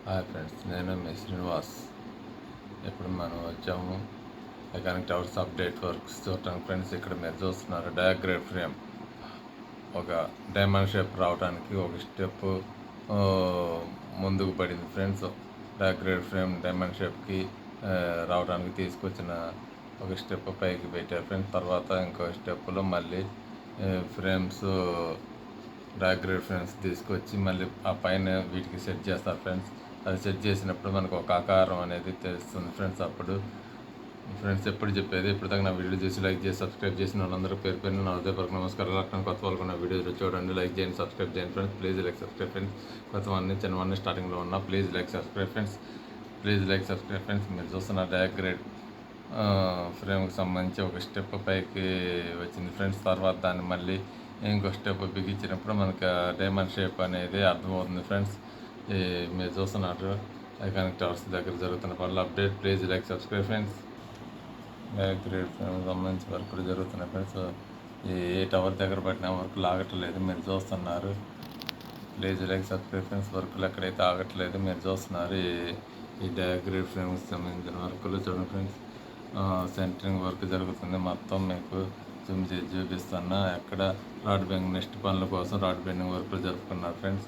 Hi friends, నేను మీ శ్రీనివాస్. ఇప్పుడు మనం వచ్చాము మెకానిక్ టవర్స్ అప్డేట్ వర్క్స్ చూడటానికి. ఫ్రెండ్స్, ఇక్కడ మీరు చూస్తున్నారు డయాగ్రేడ్ ఫ్రేమ్ ఒక డైమండ్ షేప్ రావడానికి ఒక స్టెప్ ముందుకు పడింది. ఫ్రెండ్స్, డయాగ్రేడ్ ఫ్రేమ్ డైమండ్ షేప్కి రావడానికి తీసుకొచ్చిన ఒక స్టెప్ పైకి పెట్టారు. ఫ్రెండ్స్, తర్వాత ఇంకో స్టెప్లో మళ్ళీ ఫ్రేమ్స్ డయాగ్రేడ్ ఫ్రేమ్స్ తీసుకొచ్చి మళ్ళీ ఆ పైన వీటికి సెట్ చేస్తారు. ఫ్రెండ్స్, అది సెట్ చేసినప్పుడు మనకు ఒక ఆకారం అనేది తెలుస్తుంది. ఫ్రెండ్స్, అప్పుడు ఎప్పుడు చెప్పేది ఇప్పుడు దాకా నా వీడియో చూసి లైక్ చేసి సబ్స్క్రైబ్ చేసిన వాళ్ళందరూ పేరు పేరున నా హృదయపూర్వక నమస్కారాలు. అక్కడ కొత్త వాళ్ళకు నా వీడియోలు చూడండి, లైక్ చేయండి, సబ్స్క్రైబ్ చేయండి. Friends, please like subscribe. Friends, కొత్తవన్నీ చిన్నవన్నీ స్టార్టింగ్లో ఉన్నా please like subscribe. Friends, please like subscribe. Friends, మీరు చూస్తున్న డయాగ్రేడ్ ఫ్రేమ్కి సంబంధించి ఒక స్టెప్ పైకి వచ్చింది. ఫ్రెండ్స్, తర్వాత దాన్ని మళ్ళీ ఇంకో స్టెప్ బిగించినప్పుడు మనకు డైమండ్ షేప్ అనేది అర్థమవుతుంది. ఫ్రెండ్స్, మీరు చూస్తున్నారు ఐకానిక్ టవర్స్ దగ్గర జరుగుతున్న పనులు update. Please like subscribe. Friends, diagrid frame సంబంధించి వర్కులు జరుగుతున్నాయి. ఫ్రెండ్స్, ఏ టవర్ దగ్గర పట్టిన వర్కులు ఆగట్లేదు, మీరు చూస్తున్నారు. Please like subscribe. ఫ్రెండ్స్, వర్కులు ఎక్కడైతే ఆగట్లేదు మీరు చూస్తున్నారు. ఈ డయాగ్రేడ్ ఫ్రేమ్కి సంబంధించిన వర్కులు చూడండి. ఫ్రెండ్స్, సెంటరింగ్ వర్క్ జరుగుతుంది. మొత్తం మీకు జూమ్ చేసి చూపిస్తున్నా. ఎక్కడ రాడ్ బెండింగ్ నెక్స్ట్ పనుల కోసం రాడ్ బెండింగ్ వర్కులు జరుపుకున్నారు. ఫ్రెండ్స్,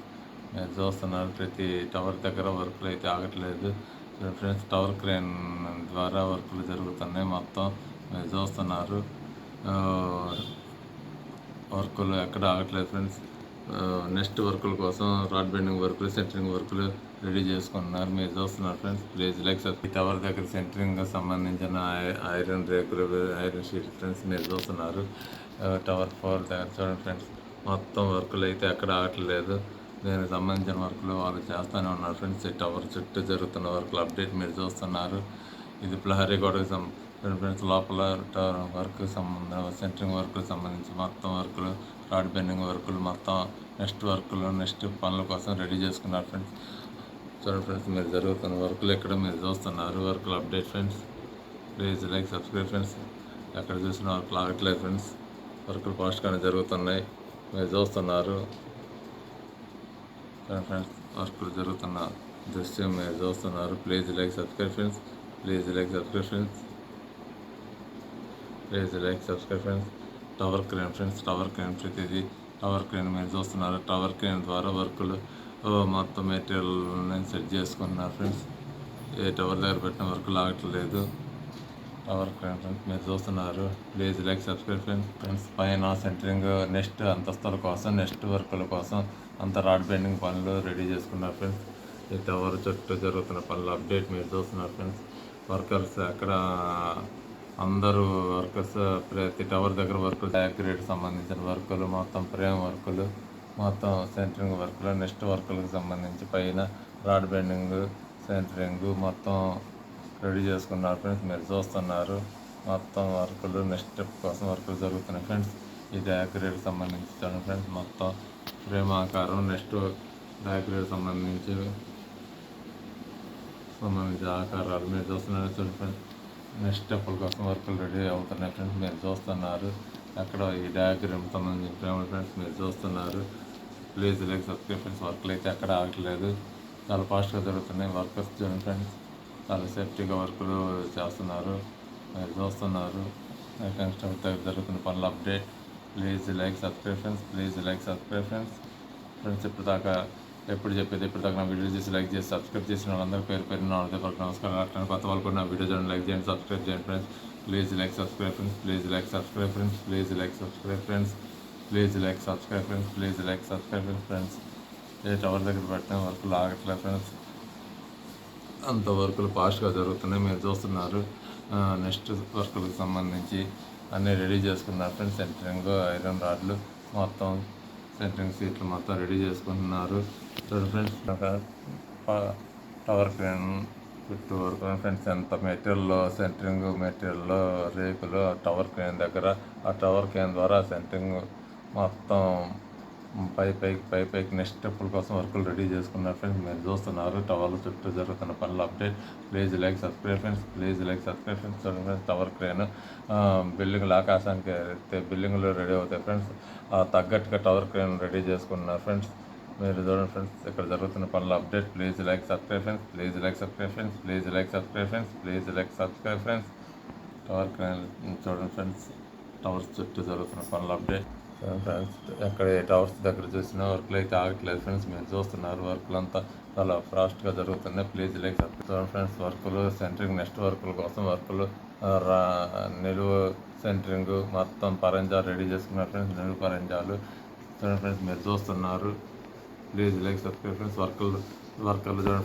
మీరు చూస్తున్నారు ప్రతి టవర్ దగ్గర వర్కులు అయితే ఆగట్లేదు. ఫ్రెండ్స్, టవర్ క్రేన్ ద్వారా వర్కులు జరుగుతున్నాయి. మొత్తం మీరు చూస్తున్నారు, వర్కులు ఎక్కడ ఆగట్లేదు. ఫ్రెండ్స్, నెక్స్ట్ వర్కుల కోసం రాడ్ బెండింగ్ వర్కులు సెంటరింగ్ వర్కులు రెడీ చేసుకుంటున్నారు. మీరు చూస్తున్నారు. Friends, please like sir. ఈ టవర్ దగ్గర సెంటరింగ్ సంబంధించిన ఐరన్ రేకులు, ఐరన్ షీట్. ఫ్రెండ్స్, మీరు చూస్తున్నారు. టవర్ 4 దగ్గర చూడండి. ఫ్రెండ్స్, మొత్తం వర్కులు అయితే ఎక్కడ ఆగట్లేదు. దీనికి సంబంధించిన వర్కులు వాళ్ళు చేస్తూనే ఉన్నారు. ఫ్రెండ్స్, ఈ టవర్ చుట్టూ జరుగుతున్న వర్కులు అప్డేట్ మీరు చూస్తున్నారు. ఇది ప్రహరీ గోడకు ఫ్రెండ్స్, లోపల టవర్ వర్క్ సెంటరింగ్ వర్క్కి సంబంధించి మొత్తం వర్కులు, రాడ్ బెండింగ్ వర్కులు, మొత్తం నెక్స్ట్ వర్కులు నెక్స్ట్ పనుల కోసం రెడీ చేసుకున్నారు. ఫ్రెండ్స్, చూడండి. ఫ్రెండ్స్, మీరు జరుగుతున్న వర్కులు ఎక్కడ మీరు చూస్తున్నారు. వర్కులు update. Friends, please like subscribe. Friends, ఎక్కడ చూసిన వర్కులు ఆగట్లేదు. ఫ్రెండ్స్, వర్కులు ఫాస్ట్గానే జరుగుతున్నాయి, మీరు చూస్తున్నారు. ఫ్రెండ్స్, వర్కులు జరుగుతున్న దృశ్యం మీరు చూస్తున్నారు. Please like subscribe. Friends, please like subscribe. Friends, please like subscribe. Friends, tower crane. Friends, tower crane ప్రతిదీ టవర్ క్రేన్ మీరు చూస్తున్నారు. టవర్ క్రేన్ ద్వారా వర్కులు మొత్తం మెటీరియల్ సెట్ చేసుకున్నారు. ఫ్రెండ్స్, ఏ టవర్ దగ్గర పెట్టిన వర్కులు ఆగట్లేదు. Tower crane. ఫ్రెండ్స్, మీరు చూస్తున్నారు. Please like subscribe. ఫ్రెండ్స్, పైన సెంటరింగ్ నెక్స్ట్ అంతస్తుల కోసం నెక్స్ట్ వర్కుల కోసం అంత రాడ్ బెండింగ్ పనులు రెడీ చేసుకున్నారు. ఫ్రెండ్స్, ఈ టవర్ చుట్టూ జరుగుతున్న పనులు అప్డేట్ మీరు చూస్తున్నారు. ఫ్రెండ్స్, వర్కర్స్ అక్కడ అందరూ వర్కర్స్ ప్రతి టవర్ దగ్గర వర్కులు, డయాగ్రేడ్ సంబంధించిన వర్కులు, మొత్తం ఫ్రేమ్ వర్కులు, మొత్తం సెంటరింగ్ వర్కులు, నెక్స్ట్ వర్కులకు సంబంధించి పైన రాడ్ బెండింగ్ సెంటరింగ్ మొత్తం రెడీ చేసుకున్నారు. ఫ్రెండ్స్, మీరు చూస్తున్నారు. మొత్తం వర్కులు నెక్స్ట్ స్టెప్ కోసం వర్కులు జరుగుతున్నాయి. ఫ్రెండ్స్, ఈ డయాగ్రేడ్కి సంబంధించి చూడండి. ఫ్రెండ్స్, మొత్తం ఫ్రేమ్ ఆకారం నెక్స్ట్ డయాగ్రేడ్ సంబంధించి ఆకారాలు మీరు చూస్తున్నారు. చూడండి. ఫ్రెండ్స్, నెక్స్ట్ స్టెప్పుల కోసం వర్కులు రెడీ అవుతున్నాయి. ఫ్రెండ్స్, మీరు చూస్తున్నారు. అక్కడ ఈ డయాగ్రామ్ సంబంధించిన ఫ్రేమ్. ఫ్రెండ్స్, మీరు చూస్తున్నారు. Please like subscribe. ఫ్రెండ్స్, వర్కులు అయితే ఎక్కడ ఆగట్లేదు, చాలా ఫాస్ట్గా జరుగుతున్నాయి. వర్కర్స్ చూడండి. ఫ్రెండ్స్, చాలా సేఫ్టీగా వర్కులు చేస్తున్నారు, మీరు చూస్తున్నారు. కన్స్ట్రక్షన్ జరుగుతున్న పనులు update. Please like subscribe. Friends, please like subscribe. Friends, ఎప్పుడు చెప్పేది ఇప్పుడు దాకా నా వీడియో చేసి లైక్ చేసి సబ్స్క్రైబ్ చేసిన వాళ్ళందరూ పేరు పేరు నా హృదయపూర్వక నమస్కారం. అట్లా కొత్త వాళ్ళు కూడా నా వీడియో చూడండి, లైక్ చేయండి, సబ్స్క్రైబ్ చేయండి. Friends, please like subscribe. Friends, please like subscribe. Friends, please like subscribe. Friends, please like subscribe. Friends, please like subscribe. Friends, A tower దగ్గర పెట్టిన వర్కులు ఆగట్లేదు. ఫ్రెండ్స్, అంత వర్కులు ఫాస్ట్గా జరుగుతున్నాయి, మీరు చూస్తున్నారు. నెక్స్ట్ వర్కులకు సంబంధించి అన్నీ రెడీ చేసుకున్నారు. ఫ్రెండ్స్, సెంటరింగ్ ఐరన్ రాడ్లు మొత్తం సెంటరింగ్ సీట్లు మొత్తం రెడీ చేసుకుంటున్నారు. చూడండి. ఫ్రెండ్స్, టవర్ క్రేన్ చుట్టూ వర్క్. ఫ్రెండ్స్, ఎంత మెటీరియల్లో సెంటరింగ్ మెటీరియల్లో రేకులు టవర్ క్రేన్ దగ్గర, ఆ టవర్ క్రేన్ ద్వారా సెంటరింగ్ మొత్తం పైకి నెక్స్ట్ స్టెప్పుల కోసం వర్కులు రెడీ చేసుకున్నారు. ఫ్రెండ్స్, మీరు చూస్తున్నారు. టవర్ల చుట్టూ జరుగుతున్న పనులు update. Please like subscribe. Friends, please like subscribe. Friends, చూడండి. ఫ్రెండ్స్, టవర్ క్రేన్ బిల్డింగ్లు ఆకాశానికి బిల్డింగ్లు రెడీ అవుతాయి. ఫ్రెండ్స్, తగ్గట్టుగా టవర్ క్రేన్ రెడీ చేసుకున్నారు. ఫ్రెండ్స్, మీరు చూడండి ఫ్రెండ్స్ ఇక్కడ జరుగుతున్న పనుల update. Please like subscribe friends, please like subscribe friends, please like subscribe friends, please like subscribe friends. Tower చూడండి ఫ్రెండ్స్, టవర్స్ చుట్టూ జరుగుతున్న పనుల అప్డేట్. ఫ్రెండ్స్ ఎక్కడ టవర్స్ దగ్గర చూసినా వర్క్లు అయితే ఆగట్లేదు ఫ్రెండ్స్. మీరు చూస్తున్నారు వర్క్లు అంతా చాలా ఫాస్ట్గా జరుగుతున్నాయి. Please like subscribe friends. వర్కులు సెంటరింగ్ నెక్స్ట్ వర్కుల కోసం వర్కులు నిలువు సెంటరింగ్ మొత్తం పరంజా రెడీ చేసుకున్నారు ఫ్రెండ్స్. నిలువు పరంజాలు చూడండి ఫ్రెండ్స్, మీరు చూస్తున్నారు. Please like subscribe friends. వర్కర్లు చూడండి.